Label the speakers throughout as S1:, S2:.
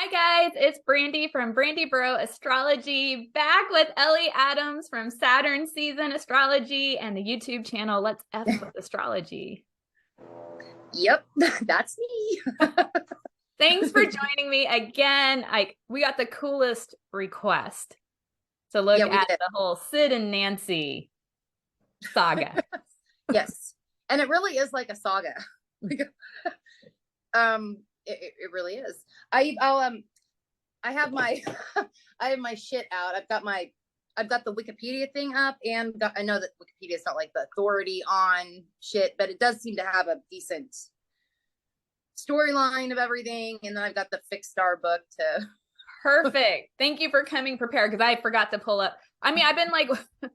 S1: Hi guys, it's Brandy from Brandy Burrow Astrology, back with Ellie Adams from Saturn Season Astrology and the YouTube channel Let's F with Astrology.
S2: Yep, that's me.
S1: Thanks for joining me again. We got the coolest request to look at the whole Sid and Nancy saga.
S2: Yes, and it really is like a saga. It really is. I have my I have my shit out. I've got the Wikipedia thing up, and I know that Wikipedia is not like the authority on shit, but it does seem to have a decent storyline of everything. And then I've got the Fixed Star book to.
S1: Perfect. Thank you for coming prepared, because I forgot to pull up. I mean, I've been like for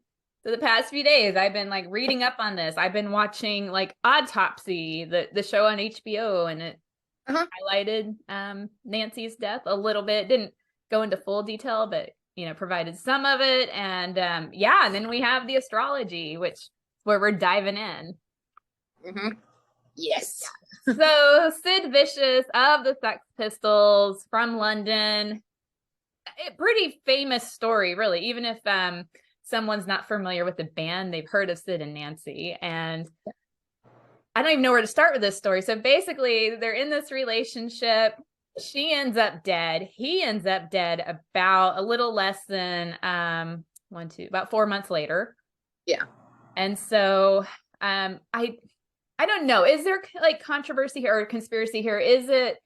S1: the past few days, I've been like reading up on this. I've been watching like Autopsy, the show on HBO, and it highlighted Nancy's death a little bit. Didn't go into full detail, but provided some of it. And yeah, and then we have the astrology, where we're diving in.
S2: Yes.
S1: So Sid Vicious of the Sex Pistols from London, a pretty famous story, really. Even if someone's not familiar with the band, they've heard of Sid and Nancy. And I don't even know where to start with this story. So basically, they're in this relationship. She ends up dead. He ends up dead about a little less than about 4 months later.
S2: Yeah.
S1: And so I don't know. Is there like controversy here or conspiracy here? Is it?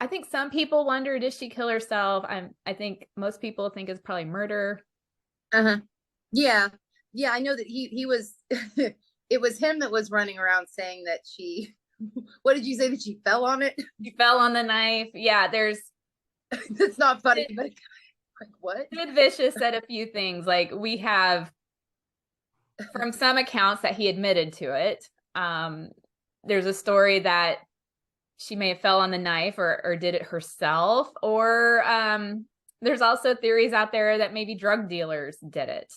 S1: I think some people wonder, did she kill herself? I think most people think it's probably murder.
S2: Yeah. I know that he was. It was him that was running around saying that she. What did you say, that she fell on it?
S1: She fell on the knife. Yeah, there's.
S2: It's not funny, but like what?
S1: Sid Vicious said a few things. Like, we have from some accounts that he admitted to it. There's a story that she may have fell on the knife or did it herself, or there's also theories out there that maybe drug dealers did it.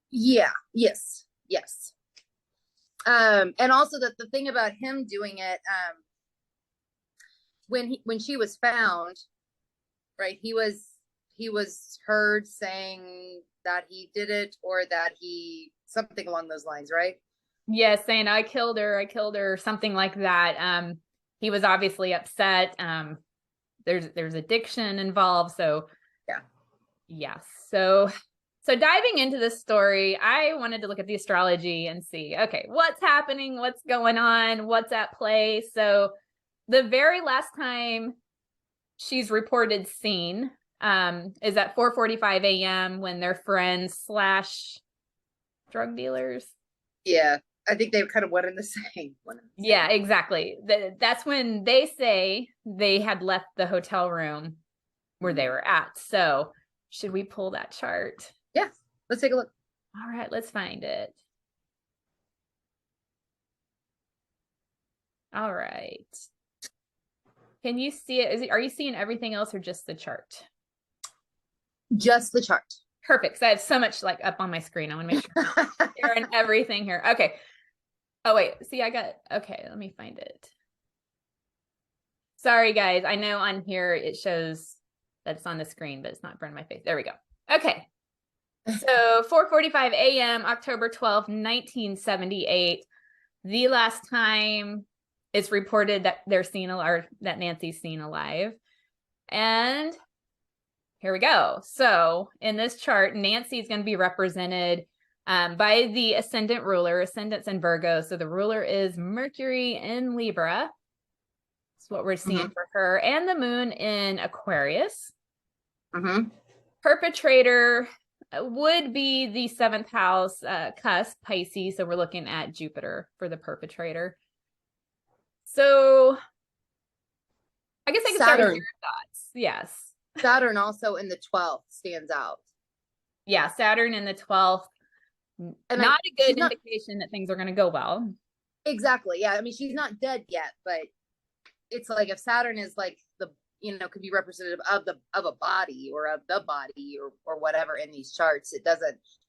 S2: Yeah. Yes. And also that the thing about him doing it, when she was found, right, he was heard saying that he did it, or that he something along those lines, right?
S1: Yeah, saying I killed her, something like that. He was obviously upset. There's addiction involved, so yeah. So diving into this story, I wanted to look at the astrology and see, okay, what's happening, what's going on, what's at play. So the very last time she's reported seen is at 4:45 a.m. when they're friends / drug dealers.
S2: Yeah, I think they kind of went in the same.
S1: Yeah, exactly. That's when they say they had left the hotel room where they were at. So should we pull that chart?
S2: Yeah, let's take a look.
S1: All right, let's find it. All right. Can you see it? Are you seeing everything else or just the chart?
S2: Just the chart.
S1: Perfect. So I have so much like up on my screen. I want to make sure I'm sharing everything here. Okay. Oh, wait. See, okay, let me find it. Sorry, guys. I know on here it shows that it's on the screen, but it's not in front of my face. There we go. Okay. So 4:45 a.m., October 12th, 1978. The last time it's reported that they're seen, or that Nancy's seen alive. And here we go. So in this chart, Nancy is going to be represented by the ascendant ruler. Ascendant's in Virgo. So the ruler is Mercury in Libra. That's what we're seeing for her. And the moon in Aquarius. Perpetrator would be the 7th house cusp, Pisces. So we're looking at Jupiter for the perpetrator. So I guess I can start with your thoughts. Yes.
S2: Saturn also in the 12th stands out.
S1: Yeah, Saturn in the 12th. And not a good indication that things are going to go well.
S2: Exactly. Yeah. I mean, she's not dead yet, but it's like if Saturn is like could be representative of a body or of the body or whatever in these charts.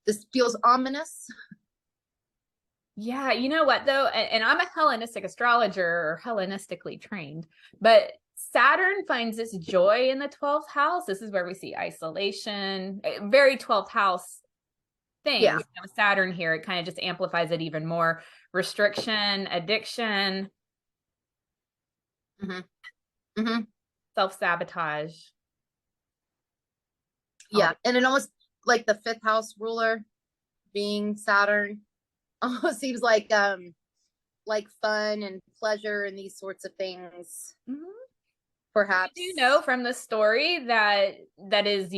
S2: This feels ominous.
S1: Yeah, you know what though? And I'm a Hellenistic astrologer, or Hellenistically trained, but Saturn finds its joy in the 12th house. This is where we see isolation, very 12th house thing.
S2: Yeah.
S1: Saturn here, it kind of just amplifies it even more. Restriction, addiction, self-sabotage.
S2: Yeah. And it almost like the 5th house ruler being Saturn almost seems like fun and pleasure and these sorts of things. Perhaps.
S1: You know from the story that is,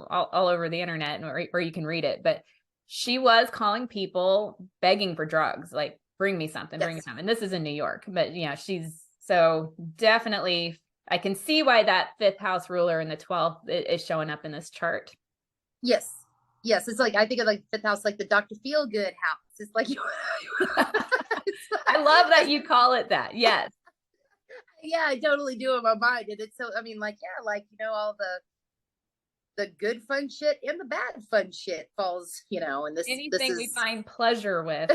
S1: all over the internet or you can read it, but she was calling people begging for drugs, like bring me something, bring me something. And this is in New York, but she's so definitely, I can see why that 5th house ruler in the 12th is showing up in this chart.
S2: Yes. It's like, I think of like 5th house, like the Dr. Feelgood house. It's like,
S1: I love that you call it that. Yes.
S2: Yeah, I totally do in my mind. And it's so, I mean, like, all the good fun shit and the bad fun shit falls, and
S1: anything we find pleasure with.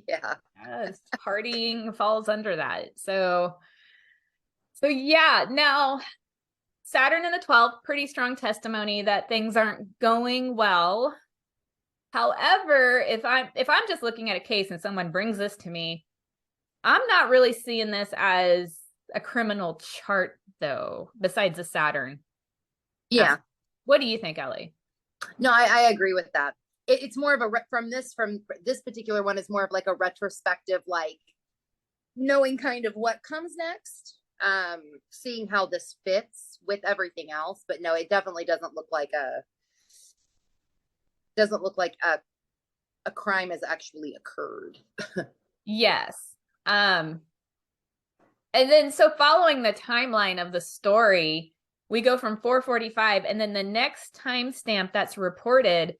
S2: Yeah.
S1: Yes, partying falls under that. So yeah, now Saturn in the 12th, pretty strong testimony that things aren't going well. However, if I'm just looking at a case and someone brings this to me, I'm not really seeing this as a criminal chart though, besides the Saturn.
S2: Yeah.
S1: What do you think, Ellie?
S2: No, I agree with that. It's more of from this particular one is more of like a retrospective, like knowing kind of what comes next, seeing how this fits with everything else. But no, it definitely doesn't look like a crime has actually occurred.
S1: Yes. And then so following the timeline of the story, we go from 4:45, and then the next timestamp that's reported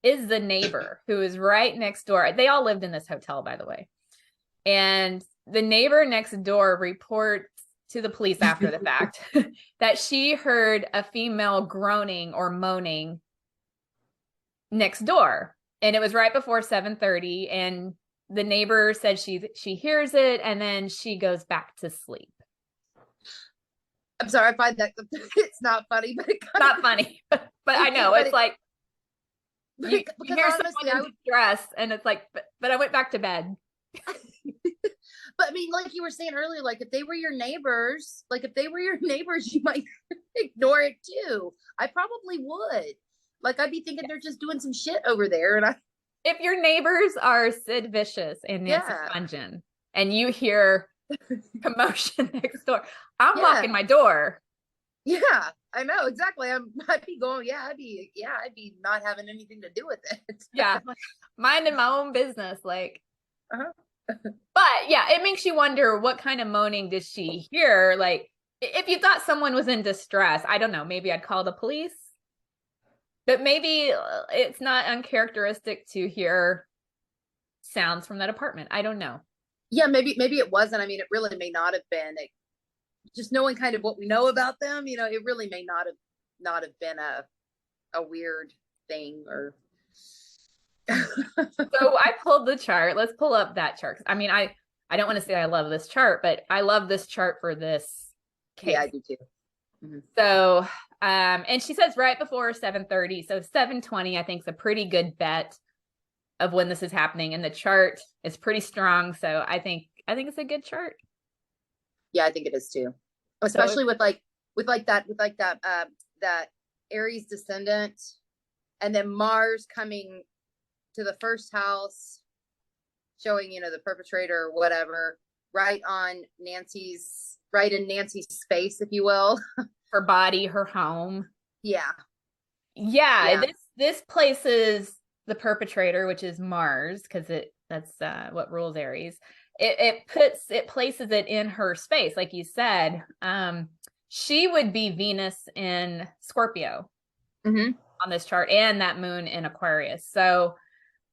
S1: is the neighbor who is right next door. They all lived in this hotel, by the way. And the neighbor next door reports to the police after the fact that she heard a female groaning or moaning next door. And it was right before 7:30. And the neighbor said she hears it, and then she goes back to sleep.
S2: I'm sorry, I find that it's not funny, but it's
S1: not funny. But I know it's like you hear someone in distress, and it's like, but I went back to bed.
S2: But I mean, like you were saying earlier, like if they were your neighbors, you might ignore it too. I probably would. Like I'd be thinking they're just doing some shit over there, and
S1: if your neighbors are Sid Vicious and Nancy Spungen, and you hear commotion next door, I'm locking my door.
S2: Yeah, I know exactly. I'd be going. I'd be not having anything to do with it.
S1: Yeah, minding my own business, like. But yeah, it makes you wonder what kind of moaning did she hear? Like, if you thought someone was in distress, I don't know, maybe I'd call the police. But maybe it's not uncharacteristic to hear sounds from that apartment. I don't know.
S2: Yeah, maybe it wasn't. I mean, it really may not have been. Just knowing kind of what we know about them, it really may not have been a weird thing or.
S1: So I pulled the chart. Let's pull up that chart. I mean, I don't want to say I love this chart, but I love this chart for this case.
S2: Yeah, I do too.
S1: Mm-hmm. So, and she says right before 7:30. So 7:20, I think, is a pretty good bet of when this is happening. And the chart is pretty strong. So I think it's a good chart.
S2: Yeah, I think it is too. Especially with that Aries descendant, and then Mars coming to the first house, showing, the perpetrator or whatever, right in Nancy's space, if you will.
S1: Her body, her home.
S2: Yeah.
S1: This places the perpetrator, which is Mars, because that's what rules Aries. It places it in her space, like you said. She would be Venus in Scorpio on this chart, and that moon in Aquarius. So,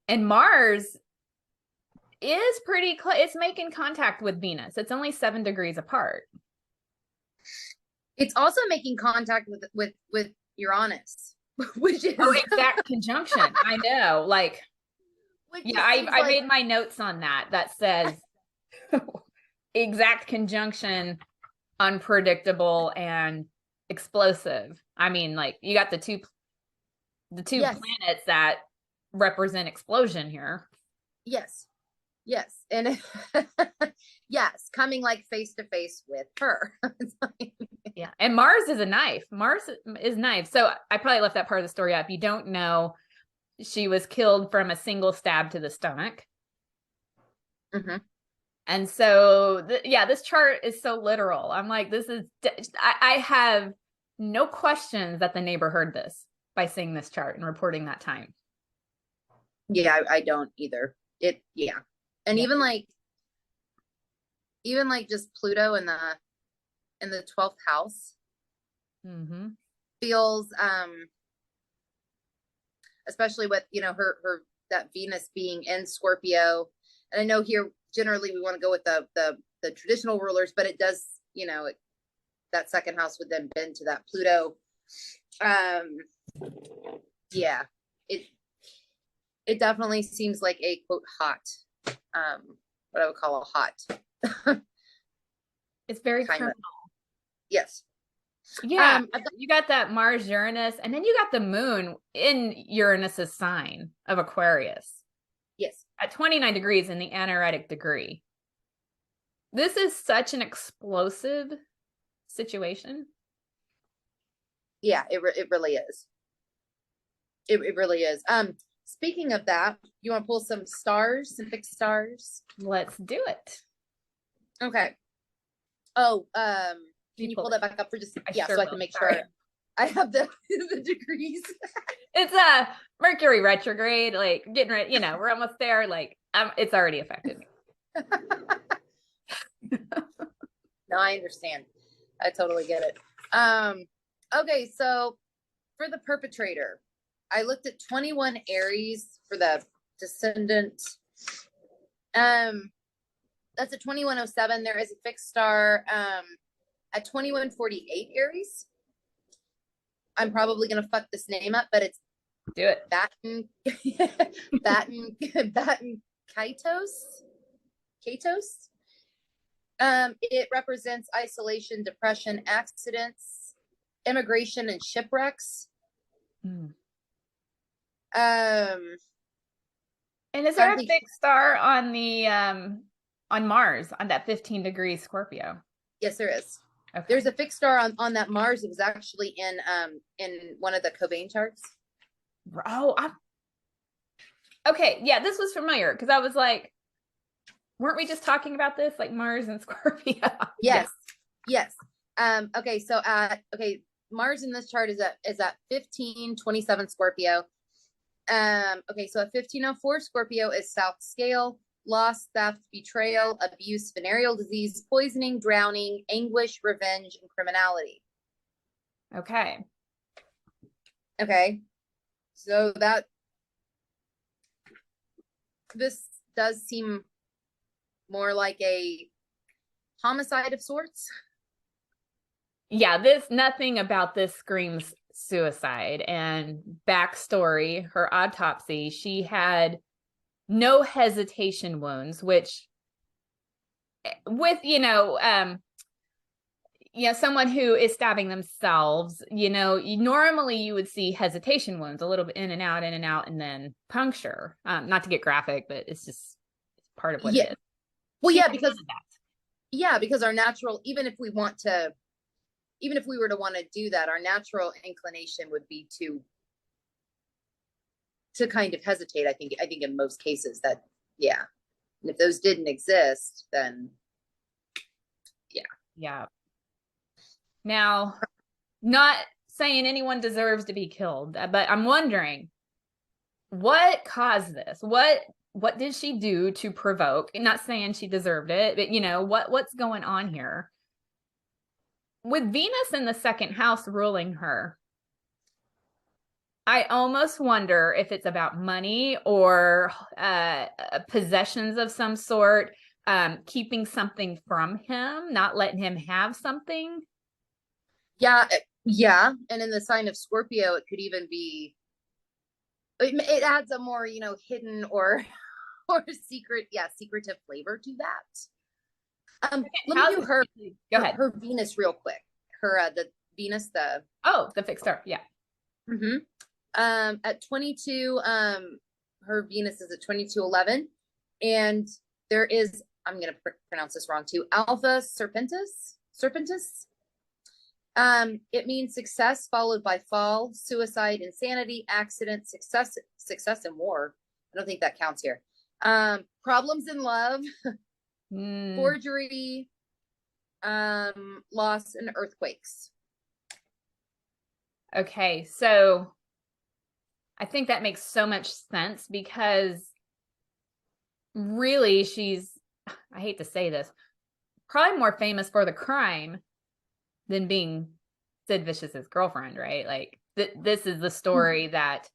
S1: and Mars is pretty close. It's making contact with Venus. It's only 7 degrees apart.
S2: It's also making contact with Uranus, which is
S1: exact conjunction. I know, like, I made my notes on that. That says exact conjunction unpredictable and explosive. I mean, like, you got the two
S2: Yes.
S1: planets that represent explosion here.
S2: Yes. Yes. And yes, coming like face to face with her.
S1: Yeah. And Mars is a knife. Mars is knife. So I probably left that part of the story out. If you don't know, she was killed from a single stab to the stomach.
S2: Mm-hmm.
S1: And so, yeah, this chart is so literal. I'm like, this is, I have no questions that the neighbor heard this by seeing this chart and reporting that time.
S2: Yeah, I don't either. Yeah. And
S1: Yeah.
S2: even like just Pluto in the 12th house feels, especially with, her, that Venus being in Scorpio. And I know here, generally we want to go with the traditional rulers, but it does, that second house would then bend to that Pluto. Yeah, it definitely seems like a quote hot, what I would call a hot.
S1: It's very
S2: kind
S1: criminal.
S2: of. Yes.
S1: Yeah, you got that Mars Uranus, and then you got the moon in Uranus's sign of Aquarius.
S2: Yes.
S1: At 29 degrees in the anaretic degree. This is such an explosive situation.
S2: Yeah, it really is. It really is. Speaking of that, you want to pull some fixed stars?
S1: Let's do it.
S2: Okay. Oh, can you pull that back up for just, so I can make sure I have the degrees.
S1: It's a Mercury retrograde, like getting ready, we're almost there. Like, it's already affected me.
S2: No, I understand. I totally get it. Okay, so for the perpetrator, I looked at 21 Aries for the descendant. That's a 2107. There is a fixed star at 2148 Aries. I'm probably gonna fuck this name up, but it's
S1: do it.
S2: Batten Kaitos. It represents isolation, depression, accidents, immigration, and shipwrecks.
S1: And is there a fixed star on the on Mars on that 15 degree Scorpio?
S2: Yes, there is.
S1: Okay.
S2: There's a fixed star on that Mars. It was actually in one of the Cobain charts.
S1: Oh, okay. Yeah, this was familiar because I was like, weren't we just talking about this, like Mars and Scorpio?
S2: Yes. Yes. Okay. So Mars in this chart is at 1527 Scorpio. Okay. So at 1504 Scorpio is South Scale, loss, theft, betrayal, abuse, venereal disease, poisoning, drowning, anguish, revenge, and criminality.
S1: Okay.
S2: Okay. So this does seem more like a homicide of sorts.
S1: Yeah, nothing about this screams suicide. And backstory, her autopsy, she had no hesitation wounds, which with, someone who is stabbing themselves, normally you would see hesitation wounds, a little bit in and out, and then puncture. Not to get graphic, but it's just part of what it is.
S2: Well, because our natural, even if we were to do that, our natural inclination would be to kind of hesitate. I think in most cases that, yeah. And if those didn't exist, then yeah.
S1: Yeah. Now, not saying anyone deserves to be killed, but I'm wondering what caused this? What did she do to provoke? Not saying she deserved it, but what's going on here? With Venus in the second house ruling her, I almost wonder if it's about money or possessions of some sort, keeping something from him, not letting him have something.
S2: Yeah. And in the sign of Scorpio, it could even be, it adds a more, hidden or secretive flavor to that. Let me do her.
S1: Go ahead.
S2: Her Venus real quick. Her the Venus the.
S1: Oh, the fixed star. Yeah.
S2: Mm-hmm. At 22, her Venus is at 2211, and there is, I'm gonna pronounce this wrong too, Alpha Serpentis. It means success followed by fall, suicide, insanity, accident, success and war. I don't think that counts here. Problems in love, forgery, loss, and earthquakes.
S1: Okay, so I think that makes so much sense because really she's, I hate to say this, probably more famous for the crime than being Sid Vicious's girlfriend, right? Like this is the story that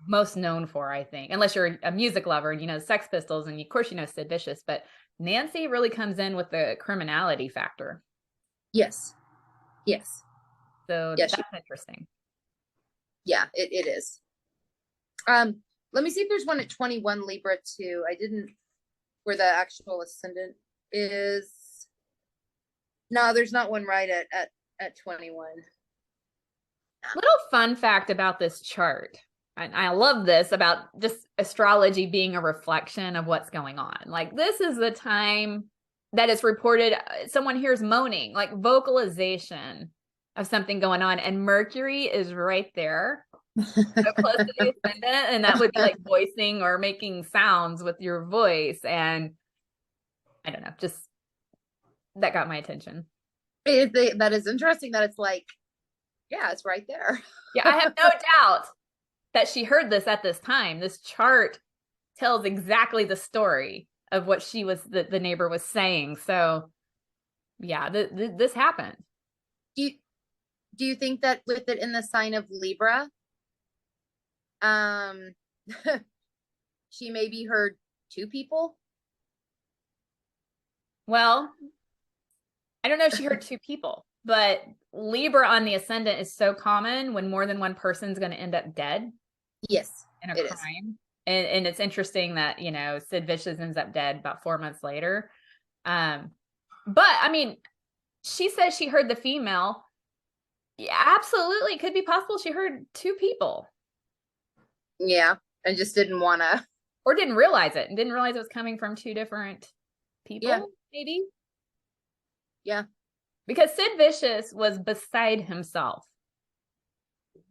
S1: most known for, I think, unless you're a music lover and you know Sex Pistols and of course you know Sid Vicious, but Nancy really comes in with the criminality factor.
S2: Yes.
S1: So that's interesting.
S2: Yeah, it is. Let me see if there's one at 21 Libra too. I didn't, where the actual ascendant is. No, there's not one right at 21.
S1: Little fun fact about this chart. And I love this about just astrology being a reflection of what's going on. Like this is the time that it's reported someone hears moaning, like vocalization of something going on, and Mercury is right there. So close to the ascendant, and that would be like voicing or making sounds with your voice. And I don't know, just that got my attention.
S2: That is interesting that it's like, yeah, it's right there.
S1: Yeah, I have no doubt that she heard this at this time. This chart tells exactly the story of what she was, the neighbor was saying. So yeah, this happened.
S2: Do you think that with it in the sign of Libra, she maybe heard two people?
S1: Well, I don't know if she heard two people, but Libra on the ascendant is so common when more than one person's going to end up dead.
S2: Yes,
S1: in a crime. And it's interesting that, you know, Sid Vicious ends up dead about 4 months later. But I mean, she says she heard the female. Yeah, absolutely. It could be possible she heard two people.
S2: Yeah, and just didn't want to.
S1: Or didn't realize it and didn't realize it was coming from two different people, maybe.
S2: Yeah.
S1: Because Sid Vicious was beside himself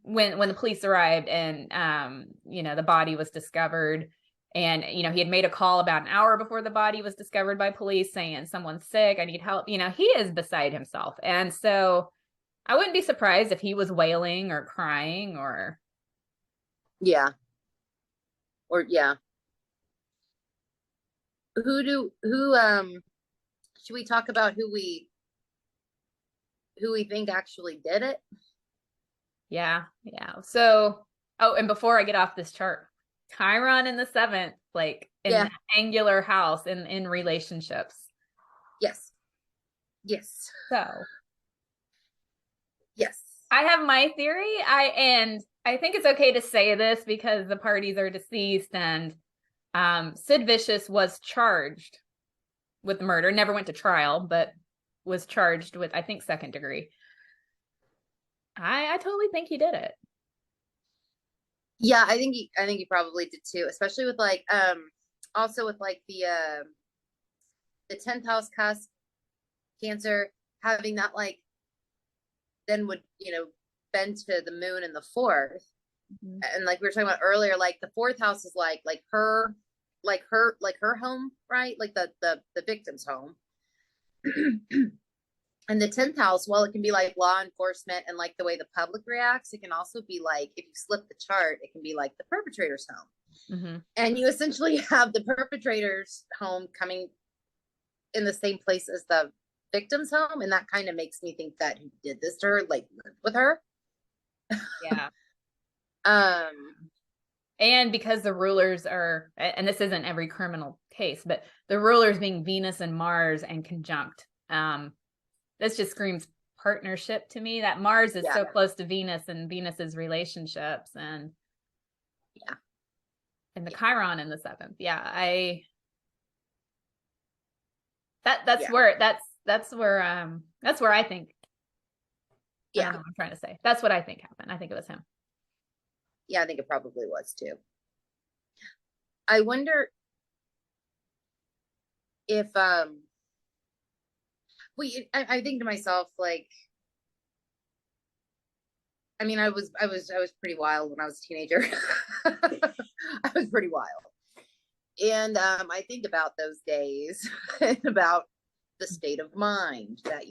S1: when the police arrived and you know, the body was discovered. And you know, he had made a call about an hour before the body was discovered by police saying someone's sick, I need help. You know, he is beside himself. And so I wouldn't be surprised if he was wailing or crying or
S2: yeah. Should we talk about who we think actually did it?
S1: Yeah. So, oh, and before I get off this chart, Chiron in the 7th, like in an angular house in relationships.
S2: Yes.
S1: So
S2: yes.
S1: I have my theory. I think it's okay to say this because the parties are deceased and Sid Vicious was charged with murder, never went to trial, but was charged with, I think, 2nd degree. I totally think he did it.
S2: Yeah, I think he probably did too, especially with like also with like the 10th house cusp Cancer, having that like then would, you know, bend to the moon in the 4th. And like we were talking about earlier, like the 4th house is like her home, right? Like the victim's home. And the 10th house, while it can be like law enforcement and like the way the public reacts, it can also be like, if you slip the chart, it can be like the perpetrator's home. And you essentially have the perpetrator's home coming in the same place as the victim's home. And that kind of makes me think that who did this to her, like lived with her.
S1: Yeah. And because the rulers are, and this isn't every criminal case, but the rulers being Venus and Mars and conjunct, this just screams partnership to me, that Mars is so close to Venus and Venus's relationships and and the Chiron in the 7th. Yeah, That's
S2: Yeah.
S1: where I think. I
S2: Yeah.
S1: don't know what I'm trying to say. That's what I think happened. I think it was him.
S2: Yeah, I think it probably was too. I wonder if I think to myself, like, I mean, I was pretty wild when I was a teenager. I was pretty wild. And I think about those days and about the state of mind that,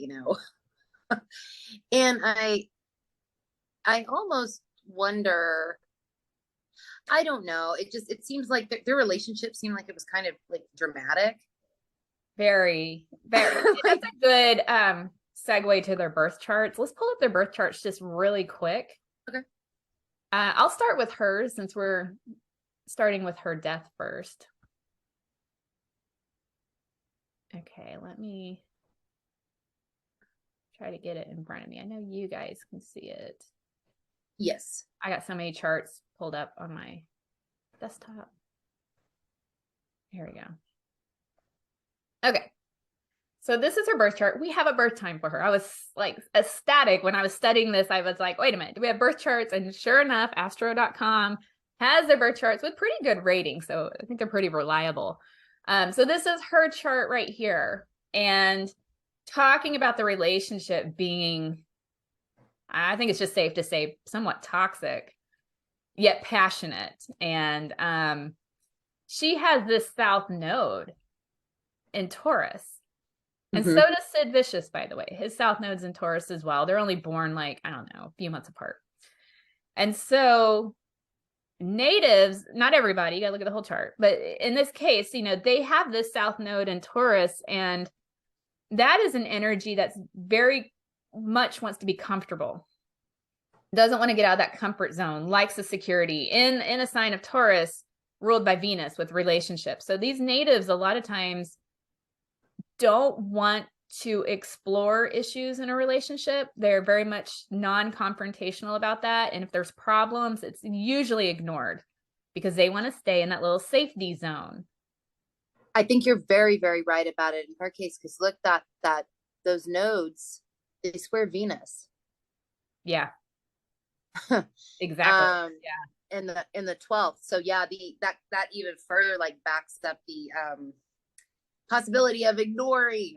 S2: and I almost wonder, I don't know. It seems like their relationship seemed like it was kind of like dramatic.
S1: Very, very. That's a good segue to their birth charts. Let's pull up their birth charts just really quick.
S2: Okay.
S1: I'll start with hers since we're starting with her death first. Okay, let me try to get it in front of me. I know you guys can see it.
S2: Yes.
S1: I got so many charts pulled up on my desktop. Here we go. Okay. So this is her birth chart. We have a birth time for her. I was like ecstatic when I was studying this. I was like, wait a minute, do we have birth charts? And sure enough, astro.com has their birth charts with pretty good ratings. So I think they're pretty reliable. So this is her chart right here. And talking about the relationship being, I think it's just safe to say, somewhat toxic, yet passionate. And she has this South Node in Taurus. And so does Sid Vicious, by the way. His South Node's in Taurus as well. They're only born like, I don't know, a few months apart. And so natives, not everybody, you gotta look at the whole chart, but in this case, they have this South Node in Taurus, and that is an energy that's very much wants to be comfortable. Doesn't want to get out of that comfort zone, likes the security in a sign of Taurus ruled by Venus with relationships. So these natives a lot of times don't want to explore issues in a relationship. They're very much non-confrontational about that. And if there's problems, it's usually ignored because they want to stay in that little safety zone.
S2: I think you're very, very right about it in her case, because look, that those nodes, they square Venus.
S1: Yeah. Exactly.
S2: Yeah. In the 12th. So yeah, that even further like backs up the possibility of ignoring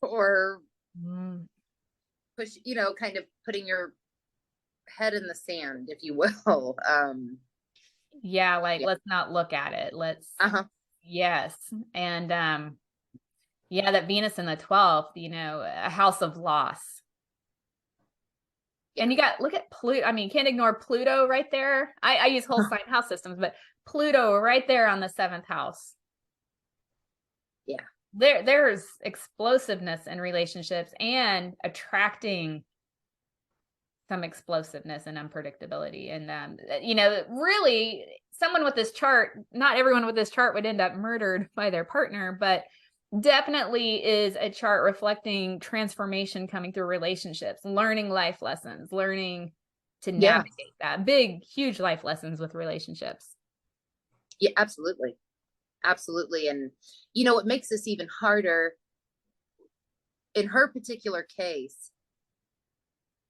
S2: or push, kind of putting your head in the sand, if you will.
S1: Yeah, like let's not look at it. Let's yes. And yeah, that Venus in the 12th, a house of loss. Yeah. And look at Pluto. I mean, can't ignore Pluto right there. I use whole sign house systems, but Pluto right there on the 7th house.
S2: Yeah.
S1: There's explosiveness in relationships and attracting some explosiveness and unpredictability. And, really someone with this chart, not everyone with this chart would end up murdered by their partner, but definitely is a chart reflecting transformation coming through relationships, learning life lessons, learning to navigate that big, huge life lessons with relationships.
S2: Yeah, absolutely. Absolutely. And, what makes this even harder in her particular case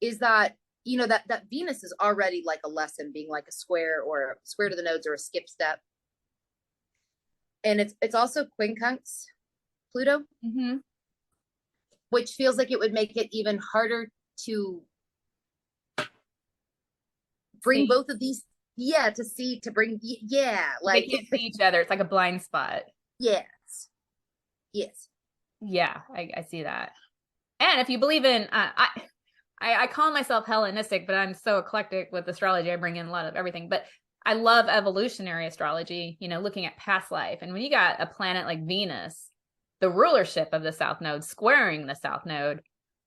S2: is that, that Venus is already like a lesson, being like a square or a square to the nodes or a skip step. And it's also quincunx Pluto, which feels like it would make it even harder to bring both of these. Yeah, to bring, like
S1: they can't see each other. It's like a blind spot.
S2: Yes.
S1: Yeah, I see that. And if you believe in, I call myself Hellenistic, but I'm so eclectic with astrology. I bring in a lot of everything, but I love evolutionary astrology, looking at past life. And when you got a planet like Venus, the rulership of the South Node squaring the South Node,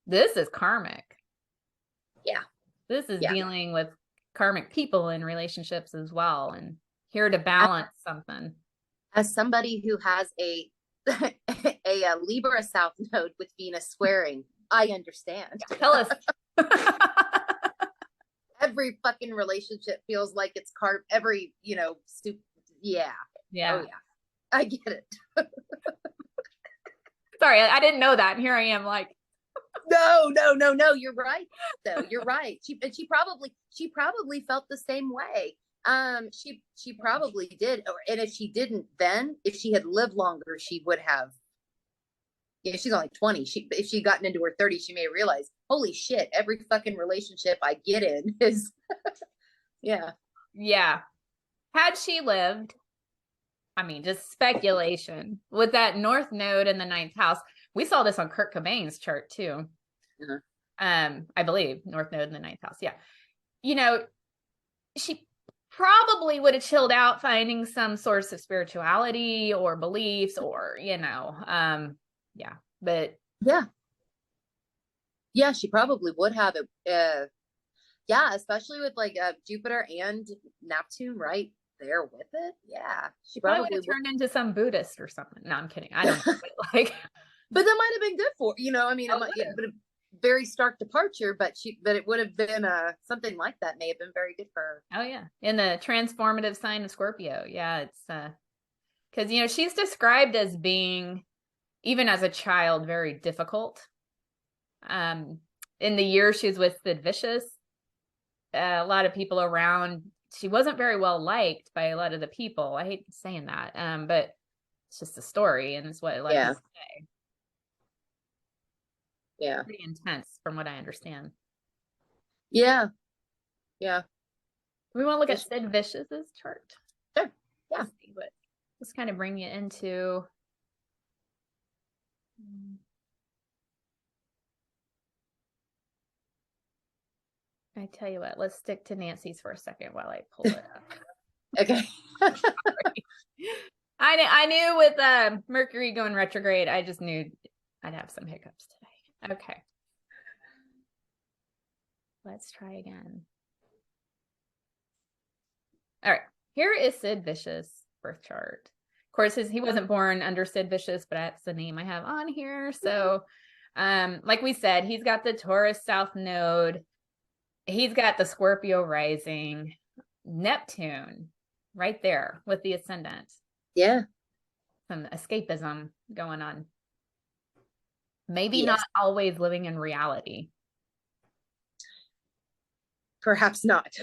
S1: this is karmic.
S2: Yeah.
S1: This is dealing with karmic people in relationships as well, and here to balance something.
S2: As somebody who has a Libra South Node with Venus squaring, I understand.
S1: Tell us.
S2: Every fucking relationship feels like it's every, stupid. Yeah.
S1: Yeah.
S2: Oh yeah. I get it.
S1: Sorry, I didn't know that. And here I am like,
S2: no. You're right. Though you're right. She probably felt the same way. She probably did. And if she didn't, then if she had lived longer, she would have. Yeah, she's only 20. If she'd gotten into her 30s, she may realize, holy shit, every fucking relationship I get in is, yeah.
S1: Yeah. Had she lived, I mean, just speculation with that North Node in the ninth house. We saw this on Kurt Cobain's chart too. I believe North Node in the ninth house. Yeah. You know, she probably would have chilled out finding some source of spirituality or beliefs or, yeah, but
S2: yeah, she probably would have it. Yeah, especially with like Jupiter and Neptune right there with it. Yeah, she probably
S1: would have turned into some Buddhist or something. No, I'm kidding. I don't know.
S2: But that might have been good for, I mean, but a very stark departure, but it would have been something like that may have been very good for her.
S1: Oh yeah, in the transformative sign of Scorpio. Yeah, it's because she's described as being, even as a child, very difficult. In the year she was with Sid Vicious, a lot of people around, she wasn't very well liked by a lot of the people. I hate saying that, but it's just a story, and it's what I like to say.
S2: Yeah,
S1: pretty intense from what I understand.
S2: Yeah.
S1: We want to look at Sid Vicious's chart.
S2: Sure. Yeah.
S1: Let's kind of bring you into. I tell you what, let's stick to Nancy's for a second while I pull it up.
S2: Okay.
S1: I knew with Mercury going retrograde, I just knew I'd have some hiccups today. Okay. Let's try again. All right. Here is Sid Vicious birth chart. Of course, he wasn't born under Sid Vicious, but that's the name I have on here. So, like we said, he's got the Taurus South Node. He's got the Scorpio rising, Neptune right there with the ascendant.
S2: Yeah.
S1: Some escapism going on. Maybe not always living in reality.
S2: Perhaps not.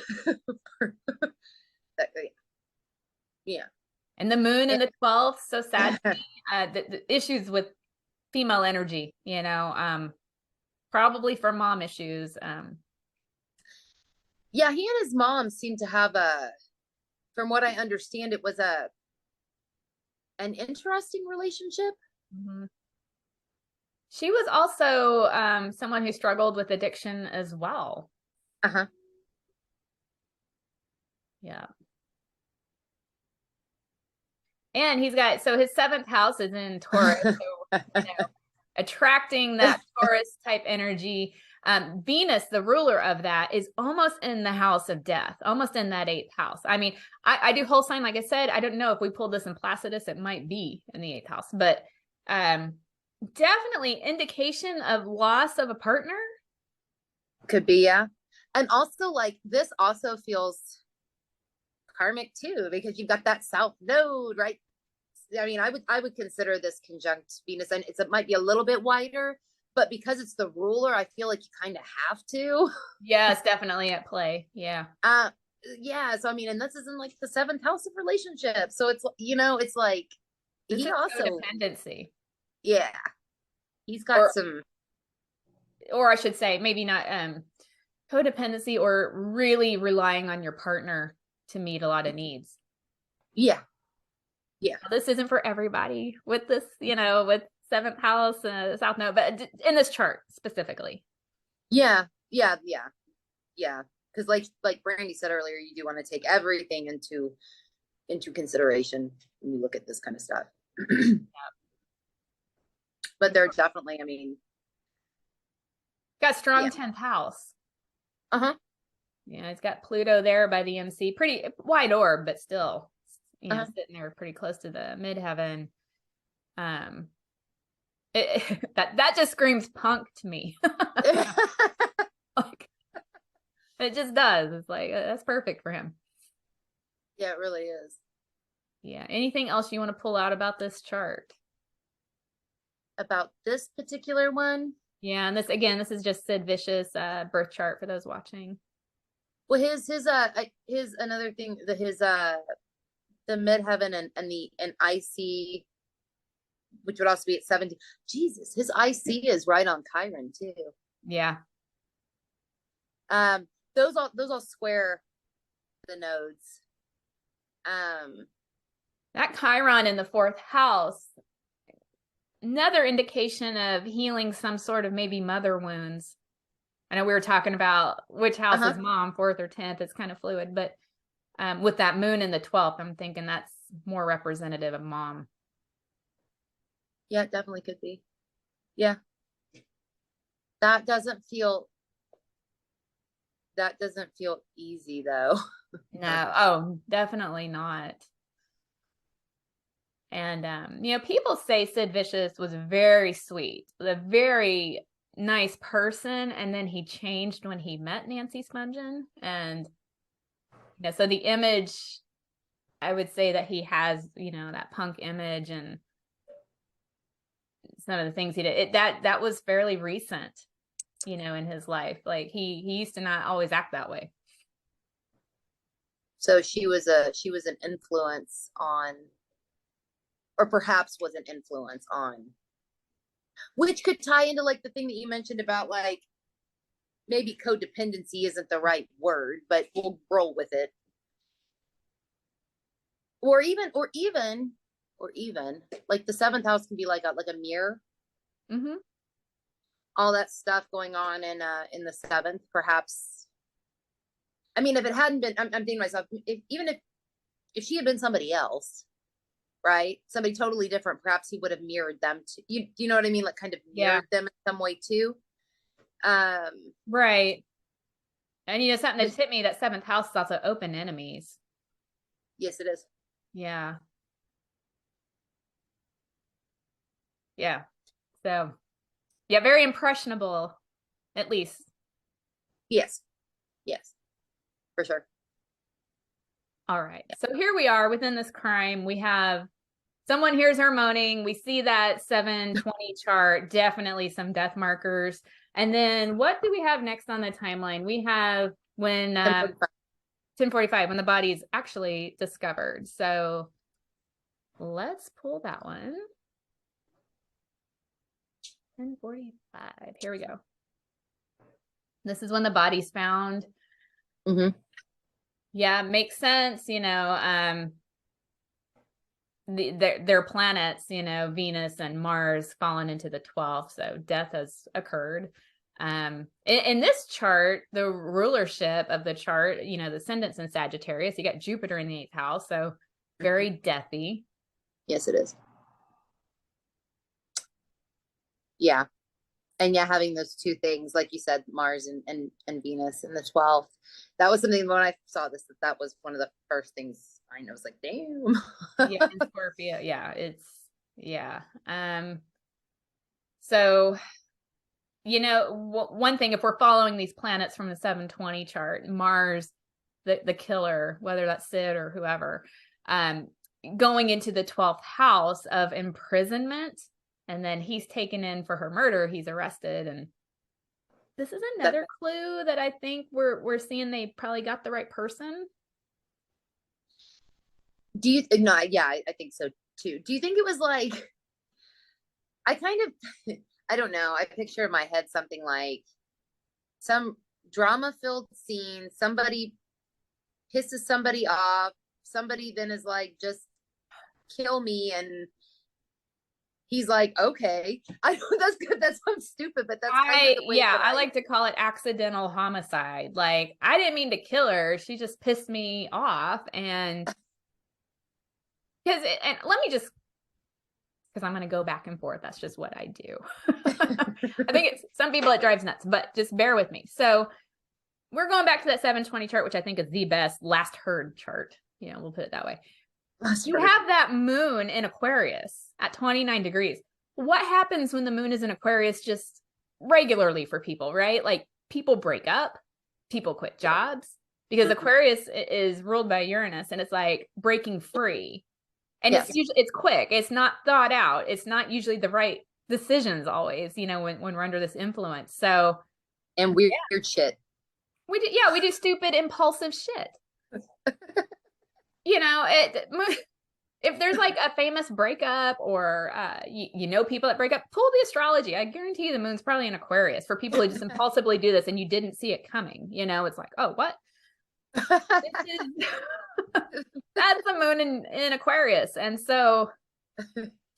S2: Yeah.
S1: And the moon in the 12th, so sad. The issues with female energy, probably for mom issues.
S2: Yeah, he and his mom seem to have from what I understand, it was an interesting relationship.
S1: Mm-hmm. She was also someone who struggled with addiction as well.
S2: Uh-huh.
S1: Yeah. And he's got, so his 7th house is in Taurus, so, attracting that Taurus type energy. Venus, the ruler of that, is almost in the house of death, almost in that 8th house. I mean, I do whole sign, like I said, I don't know if we pulled this in Placidus, it might be in the 8th house, but definitely indication of loss of a partner.
S2: Could be, yeah. And also, like, this also feels karmic too, because you've got that South Node, right? I mean, I would consider this conjunct Venus, and it might be a little bit wider, but because it's the ruler, I feel like you kind of have to.
S1: Yeah, it's definitely at play. Yeah.
S2: Yeah. So I mean, and this is in like the 7th house of relationships, so it's it's like
S1: this
S2: he
S1: is
S2: also
S1: codependency.
S2: Yeah, he's got some,
S1: or I should say, maybe not codependency, or really relying on your partner to meet a lot of needs.
S2: Yeah.
S1: This isn't for everybody with this, with 7th house, South Node, but in this chart specifically.
S2: Yeah. Because like Brandy said earlier, you do want to take everything into consideration when you look at this kind of stuff. Yeah. But they're definitely, I mean,
S1: got strong 10th house.
S2: Uh-huh.
S1: Yeah, it's got Pluto there by the MC, pretty wide orb, but still, sitting there pretty close to the midheaven. That just screams punk to me. Like, it just does. It's like, that's perfect for him.
S2: Yeah, it really is.
S1: Yeah. Anything else you want to pull out about this chart?
S2: about this particular one.
S1: Yeah, and this is just Sid Vicious birth chart for those watching.
S2: Well, his another thing, the midheaven and IC, which would also be at 17. Jesus, his IC is right on Chiron too.
S1: Yeah.
S2: Those all square the nodes.
S1: That Chiron in the 4th house, another indication of healing some sort of maybe mother wounds. I know we were talking about which house is mom, 4th or 10th. It's kind of fluid, but with that moon in the 12th, I'm thinking that's more representative of mom.
S2: Yeah, it definitely could be. Yeah. That doesn't feel easy though.
S1: No, oh, definitely not. And people say Sid Vicious was very sweet, a very nice person, and then he changed when he met Nancy Spungen. And so the image, I would say that he has, that punk image and some of the things he did. That was fairly recent, in his life. Like he used to not always act that way.
S2: So she was an influence on, or perhaps was an influence on, which could tie into like the thing that you mentioned about like maybe codependency isn't the right word, but we'll roll with it. Or even like the 7th house can be like a mirror.
S1: Mm-hmm.
S2: All that stuff going on in the 7th, perhaps. I mean, if it hadn't been, I'm thinking to myself, if she had been somebody else, right? Somebody totally different, perhaps he would have mirrored them too. You know what I mean? Like kind of mirrored them in some way too.
S1: Right. And something that's hit me, that 7th house is also open enemies.
S2: Yes, it is.
S1: Yeah. Yeah. So, yeah, very impressionable, at least.
S2: Yes. Yes. For sure.
S1: All right. So here we are within this crime. We have someone hears her moaning. We see that 720 chart, definitely some death markers. And then what do we have next on the timeline? We have when 10:45, when the body is actually discovered. So let's pull that one. 10:45. Here we go. This is when the body's found.
S2: Mm-hmm.
S1: Yeah, makes sense. Their planets, Venus and Mars fallen into the 12th, so death has occurred. In this chart, the rulership of the chart, the ascendant's in Sagittarius. You got Jupiter in the 8th house, so very deathy.
S2: Yes, it is. Yeah. And yeah, having those two things, like you said, Mars and Venus in the 12th, that was something when I saw this, that was one of the first things I know. It's like, damn.
S1: Yeah, in Scorpio. Yeah. So, one thing, if we're following these planets from the 720 chart, Mars, the killer, whether that's Sid or whoever, going into the 12th house of imprisonment, and then he's taken in for her murder. He's arrested, and this is another clue that I think we're seeing they probably got the right person.
S2: No, yeah, I think so too. Do you think it was like, I don't know. I picture in my head something like some drama-filled scene. Somebody pisses somebody off. Somebody then is like, just kill me. And he's like, okay. I know that's good. That sounds stupid, but that's kind of the way
S1: I like to call it accidental homicide. Like, I didn't mean to kill her. She just pissed me off. And let me just, because I'm going to go back and forth. That's just what I do. I think it's some people it drives nuts, but just bear with me. So we're going back to that 720 chart, which I think is the best last heard chart. We'll put it that way. You have that moon in Aquarius at 29 degrees. What happens when the moon is in Aquarius just regularly for people, right? Like people break up, people quit jobs, because Aquarius is ruled by Uranus, and it's like breaking free. And it's quick. It's not thought out. It's not usually the right decisions always, you know, when we're under this influence. So,
S2: and weird shit.
S1: We do stupid, impulsive shit. You know, if there's like a famous breakup or you know people that break up, pull the astrology. I guarantee you the moon's probably in Aquarius for people who just impulsively do this and you didn't see it coming. You know, it's like, oh, what? That's the moon in Aquarius. And so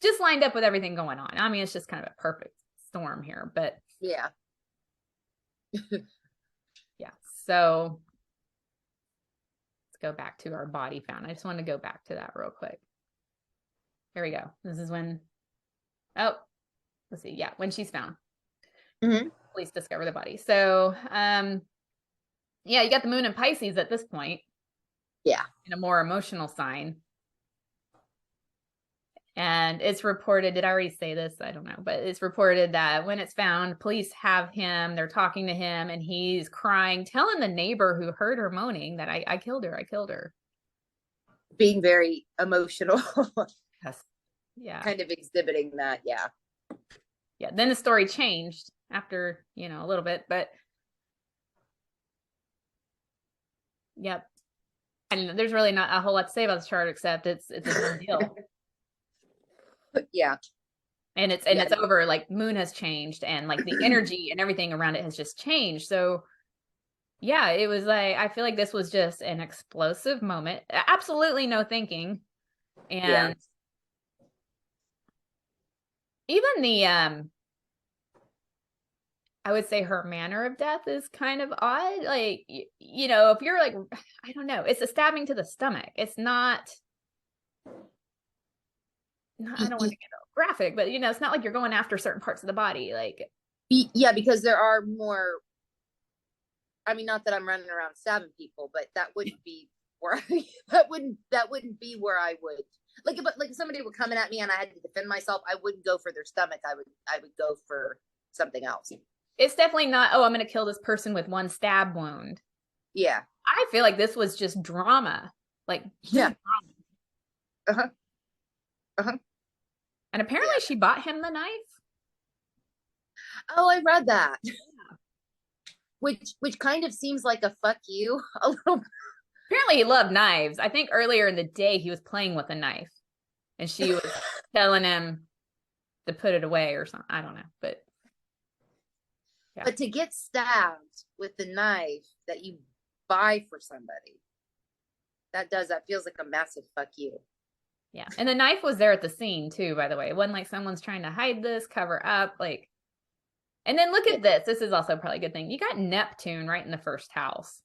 S1: just lined up with everything going on. I mean, it's just kind of a perfect storm here, but
S2: yeah.
S1: Yeah. So let's go back to our body found. I just want to go back to that real quick. Here we go. This is when, let's see. Yeah. When she's found.
S2: Mm-hmm.
S1: Police discover the body. So, yeah, you got the moon in Pisces at this point.
S2: Yeah.
S1: In a more emotional sign. And it's reported, did I already say this? I don't know, but it's reported that when it's found, police have him, they're talking to him, and he's crying, telling the neighbor who heard her moaning that I killed her, I killed her.
S2: Being very emotional.
S1: Yes. Yeah.
S2: Kind of exhibiting that, yeah.
S1: Yeah, then the story changed after, you know, a little bit, but yep. And there's really not a whole lot to say about the chart except it's a done deal.
S2: Yeah.
S1: And it's over. Like moon has changed and like the energy and everything around it has just changed. So yeah, it was like, I feel like this was just an explosive moment. Absolutely no thinking. And even the I would say her manner of death is kind of odd. Like, you know, if you're like, I don't know, it's a stabbing to the stomach. It's not I don't want to get graphic, but you know, it's not like you're going after certain parts of the body. Like,
S2: yeah, because there are more. I mean, not that I'm running around stabbing people, but that wouldn't be where that wouldn't be where I would if somebody were coming at me and I had to defend myself, I wouldn't go for their stomach. I would go for something else.
S1: It's definitely not, oh, I'm going to kill this person with one stab wound.
S2: Yeah.
S1: I feel like this was just drama. Like,
S2: yeah.
S1: Drama. And apparently she bought him the knife.
S2: Oh, I read that. Yeah. Which kind of seems like a fuck you a little.
S1: Apparently he loved knives. I think earlier in the day he was playing with a knife and she was telling him to put it away or something. I don't know, but
S2: yeah. But to get stabbed with the knife that you buy for somebody, that feels like a massive fuck you.
S1: Yeah. And the knife was there at the scene too, by the way. It wasn't like someone's trying to hide this, cover up, like. And then look at this. This is also probably a good thing. You got Neptune right in the first house.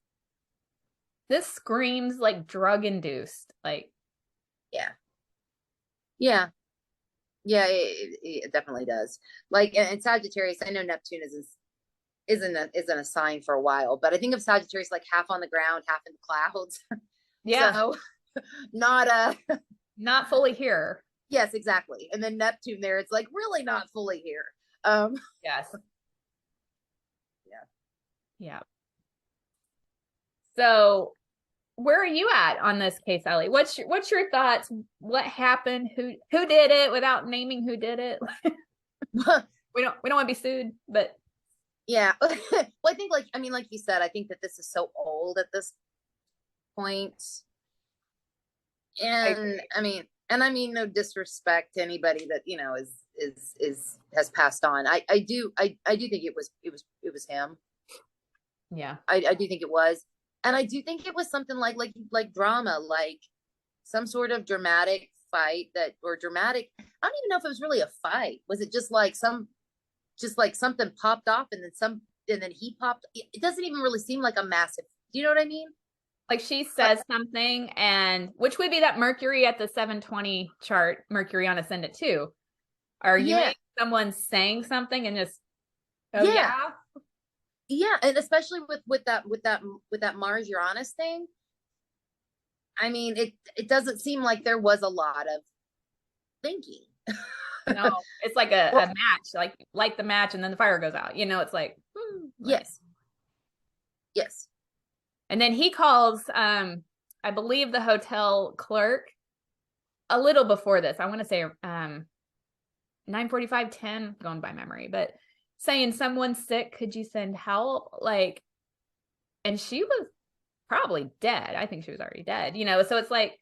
S1: This screams like drug induced. Like,
S2: yeah. Yeah. Yeah, it definitely does. Like in Sagittarius, I know Neptune isn't a sign for a while, but I think of Sagittarius like half on the ground, half in the clouds.
S1: Yeah.
S2: So
S1: not fully here.
S2: Yes, exactly. And then Neptune there, it's like really not fully here.
S1: Yes.
S2: Yeah.
S1: Yeah. So where are you at on this case, Ellie? What's your thoughts? What happened? Who did it without naming who did it? we don't want to be sued, but
S2: yeah. Well, I think like you said, I think that this is so old at this point. And I mean no disrespect to anybody that, you know, has passed on. I do think it was him.
S1: Yeah.
S2: I do think it was. And I do think it was something like drama, like some sort of dramatic fight dramatic. I don't even know if it was really a fight. Was it just like something popped off and then he popped? It doesn't even really seem like a massive, do you know what I mean?
S1: Like she says something, and which would be that Mercury at the 720 chart, Mercury on ascendant too. Are you someone saying something and just, oh yeah.
S2: Yeah, and especially with that Mars Uranus thing. I mean, it doesn't seem like there was a lot of thinking.
S1: No, it's like a match, like light the match and then the fire goes out. You know, it's like,
S2: yes.
S1: And then he calls, I believe, the hotel clerk a little before this. I want to say 9:45, 10, going by memory, but saying someone's sick, could you send help? Like, and she was probably dead. I think she was already dead, you know? So it's like,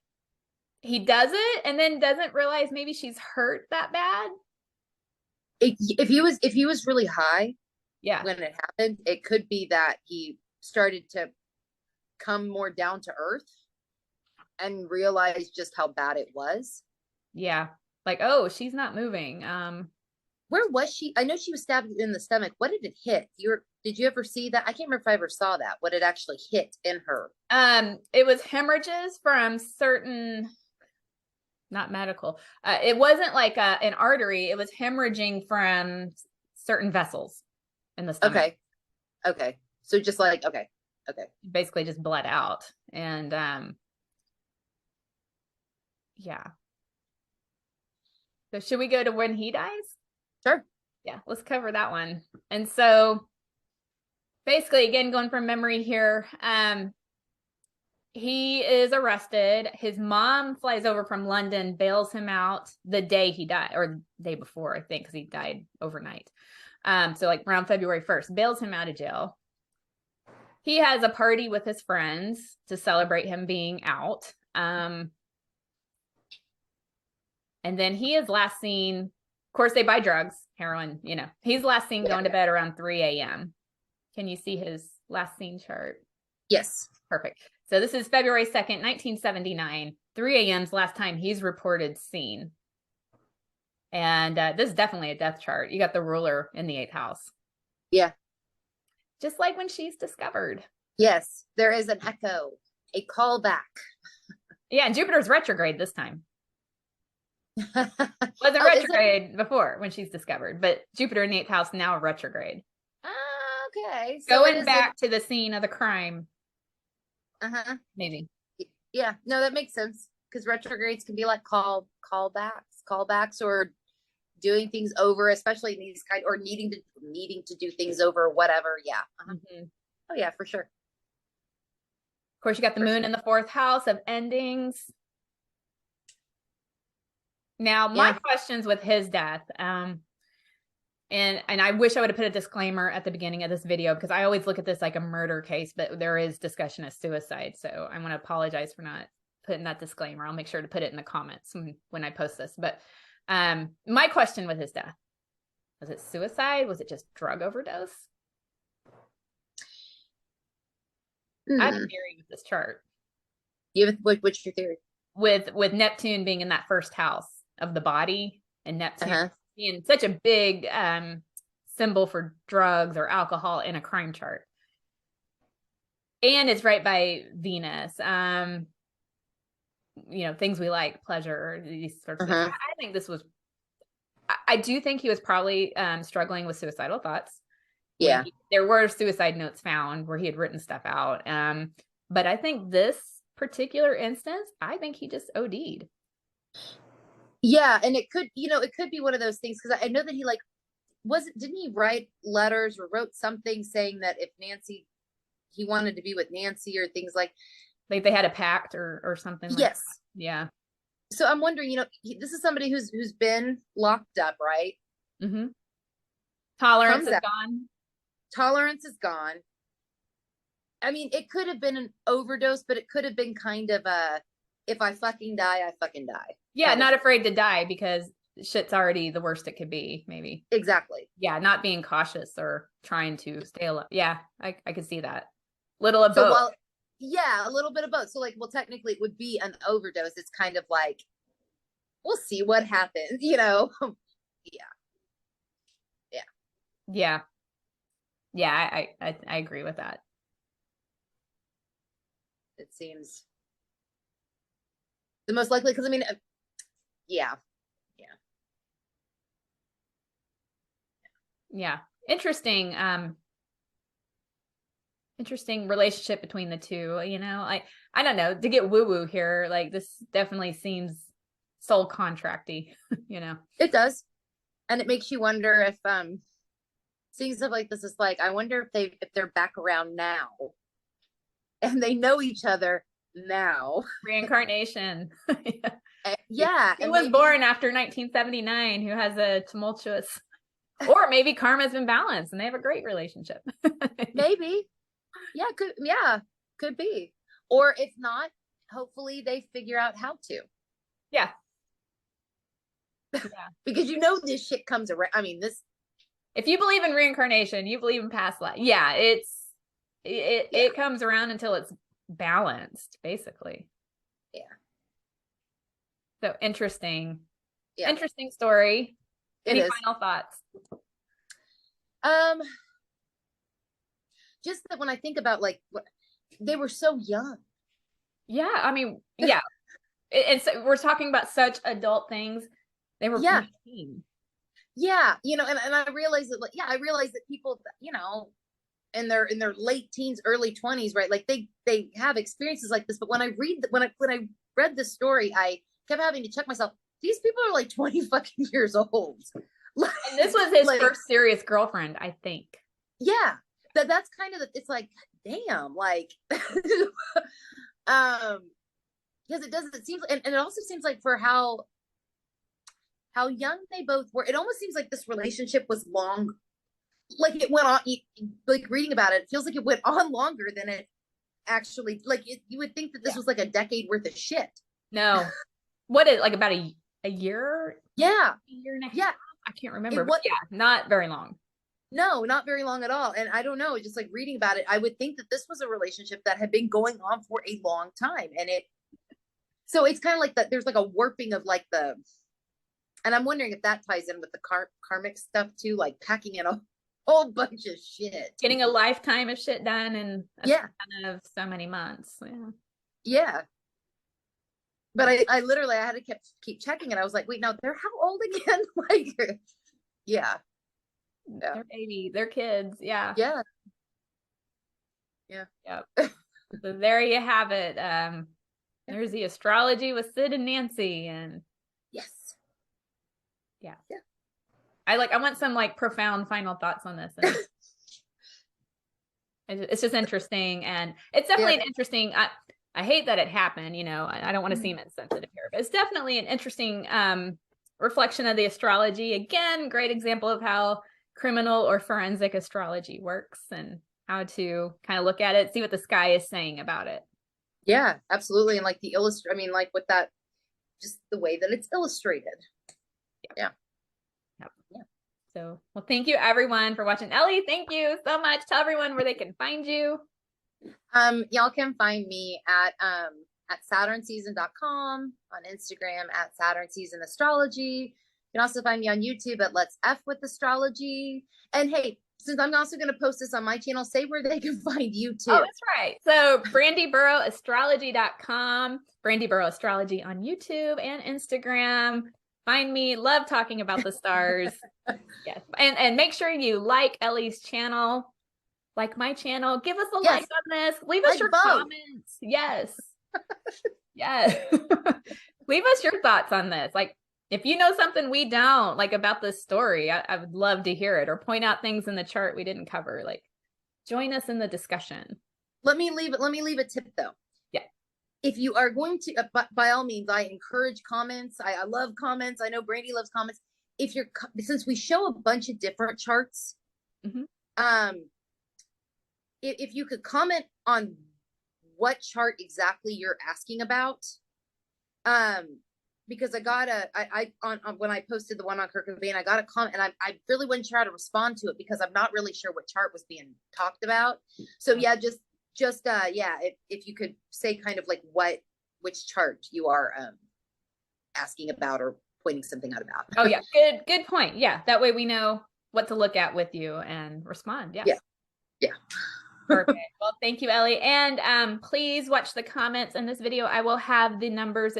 S1: he does it and then doesn't realize maybe she's hurt that bad.
S2: If he was really high,
S1: Yeah.
S2: when it happened, it could be that he started to come more down to earth and realize just how bad it was.
S1: Yeah. Like, oh, she's not moving.
S2: Where was she? I know she was stabbed in the stomach. What did it hit? Did you ever see that? I can't remember if I ever saw that. What it actually hit in her.
S1: It was hemorrhages from certain, not medical. It wasn't like an artery. It was hemorrhaging from certain vessels in the stomach.
S2: Okay. Okay. So just like, okay. Okay.
S1: Basically just bled out. And yeah. So should we go to when he dies?
S2: Sure.
S1: Yeah, let's cover that one. And so basically, again, going from memory here, he is arrested. His mom flies over from London, bails him out the day he died, or the day before, I think, because he died overnight. So like around February 1st, bails him out of jail. He has a party with his friends to celebrate him being out. And then he is last seen, of course, they buy drugs, heroin, you know. He's last seen going to bed around 3 a.m. Can you see his last seen chart?
S2: Yes.
S1: Perfect. So this is February 2nd, 1979. 3 a.m.'s last time he's reported seen. And this is definitely a death chart. You got the ruler in the 8th house.
S2: Yeah.
S1: Just like when she's discovered.
S2: Yes. There is an echo, a callback.
S1: Yeah, and Jupiter's retrograde this time. Wasn't retrograde before when she's discovered, but Jupiter in the 8th house now retrograde.
S2: Okay. So
S1: going back to the scene of the crime. Maybe.
S2: Yeah. No, that makes sense. Because retrogrades can be like callbacks, or doing things over, especially in these kind, or needing to do things over, whatever. Yeah. Oh yeah, for sure.
S1: Of course, you got the moon in the 4th house of endings. Now, my questions with his death, and I wish I would have put a disclaimer at the beginning of this video, because I always look at this like a murder case, but there is discussion of suicide. So I want to apologize for not putting that disclaimer. I'll make sure to put it in the comments when I post this. But my question with his death, was it suicide? Was it just drug overdose? I have a theory with this chart.
S2: What's your theory?
S1: With Neptune being in that 1st house of the body, and Neptune being such a big symbol for drugs or alcohol in a crime chart. And it's right by Venus. You know, things we like, pleasure, these sorts of things. I think this was, I do think he was probably struggling with suicidal thoughts.
S2: Yeah.
S1: There were suicide notes found where he had written stuff out. But I think this particular instance, I think he just OD'd.
S2: Yeah, and it could be one of those things, because I know that he didn't he write letters or wrote something saying that if he wanted to be with Nancy, or things like
S1: they had a pact or something.
S2: Yes.
S1: That. Yeah.
S2: So I'm wondering, this is somebody who's been locked up, right?
S1: Tolerance is gone.
S2: Tolerance is gone. I mean, it could have been an overdose, but it could have been kind of if I fucking die, I fucking die.
S1: Yeah, not afraid to die because shit's already the worst it could be, maybe.
S2: Exactly.
S1: Yeah, not being cautious or trying to stay alive. Yeah, I could see that. Little of both.
S2: Well, yeah, a little bit of both. So technically it would be an overdose. It's kind of like, we'll see what happens, Yeah.
S1: Yeah, I agree with that.
S2: It seems the most likely, because yeah.
S1: Interesting relationship between the two. I don't know, to get woo-woo here, like this definitely seems soul contracty.
S2: It does. And it makes you wonder if seeing stuff like this is like, I wonder if they're back around now and they know each other now.
S1: Reincarnation.
S2: Yeah.
S1: Who was born after 1979 who has a tumultuous, or maybe karma's been balanced and they have a great relationship.
S2: Maybe. Yeah, could be. Or if not, hopefully they figure out how to.
S1: Yeah.
S2: Because this shit comes around. I mean,
S1: if you believe in reincarnation, you believe in past life. Yeah, it comes around until it's balanced, basically.
S2: Yeah.
S1: So interesting.
S2: Yeah.
S1: Interesting story. Any final thoughts?
S2: Just that when I think about they were so young.
S1: Yeah, I mean, yeah. And so we're talking about such adult things. They were 15.
S2: Yeah, and I realized that I realized that people, in their late teens, early 20s, right? Like they have experiences like this. But when I read the story, I kept having to check myself. These people are like 20 fucking years old.
S1: And this was his first serious girlfriend, I think.
S2: Yeah. That's kind of it's like, damn, because it seems, and it also seems like for how young they both were, it almost seems like this relationship was long, like it went on, like reading about it feels like it went on longer than it actually, you would think that this was like a decade worth of shit.
S1: No. What is like about a year?
S2: Yeah.
S1: A year and a half?
S2: Yeah.
S1: I can't remember. But yeah, not very long.
S2: No, not very long at all. And I don't know, just like reading about it, I would think that this was a relationship that had been going on for a long time. And so it's kind of like that. There's like a warping of and I'm wondering if that ties in with the karmic stuff too, like packing in a whole bunch of shit.
S1: Getting a lifetime of shit done in a span of so many months. Yeah.
S2: Yeah. But I literally, I had to keep checking it. I was like, wait, no, they're how old again? Yeah.
S1: They're baby, they're kids. Yeah.
S2: Yeah.
S1: So there you have it. There's the astrology with Sid and Nancy, and
S2: yes.
S1: Yeah. I want some profound final thoughts on this. And it's just interesting, and it's definitely an interesting. I hate that it happened. I don't want to seem insensitive here, but it's definitely an interesting reflection of the astrology. Again, great example of how criminal or forensic astrology works and how to kind of look at it, see what the sky is saying about it.
S2: Yeah, absolutely. And with that, just the way that it's illustrated. Yeah.
S1: So, well, thank you everyone for watching. Ellie, thank you so much. Tell everyone where they can find you.
S2: Y'all can find me at saturnseason.com, on Instagram at Saturn Season Astrology. You can also find me on YouTube at Let's F with Astrology. And hey, since I'm also going to post this on my channel, say where they can find you too.
S1: Oh, that's right. So Brandy Burrow Astrology.com, Brandy Burrow Astrology on YouTube and Instagram. Find me. Love talking about the stars. Yes. And make sure you like Ellie's channel, like my channel. Give us a like on this. Leave us your comments. Yes. Yes. Leave us your thoughts on this. If you know something we don't, about this story, I would love to hear it, or point out things in the chart we didn't cover. Join us in the discussion.
S2: Let me leave a tip though.
S1: Yeah.
S2: If you are going to, by all means, I encourage comments. I love comments. I know Brandy loves comments. Since we show a bunch of different charts, if you could comment on what chart exactly you're asking about, because when I posted the one on Kirk and Van, I got a comment, and I really wasn't sure how to respond to it because I'm not really sure what chart was being talked about. So yeah, if you could say kind of which chart you are asking about or pointing something out about.
S1: Oh yeah, good point. Yeah, that way we know what to look at with you and respond. Yeah. Perfect. Well, thank you, Ellie. And please watch the comments in this video. I will have the numbers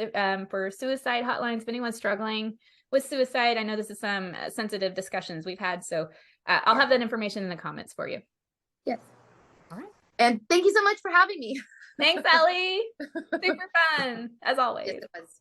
S1: for suicide hotlines if anyone's struggling with suicide. I know this is some sensitive discussions we've had, so I'll have that information in the comments for you.
S2: Yes.
S1: All right.
S2: And thank you so much for having me.
S1: Thanks, Ellie. Super fun, as always.
S2: Yes, it was.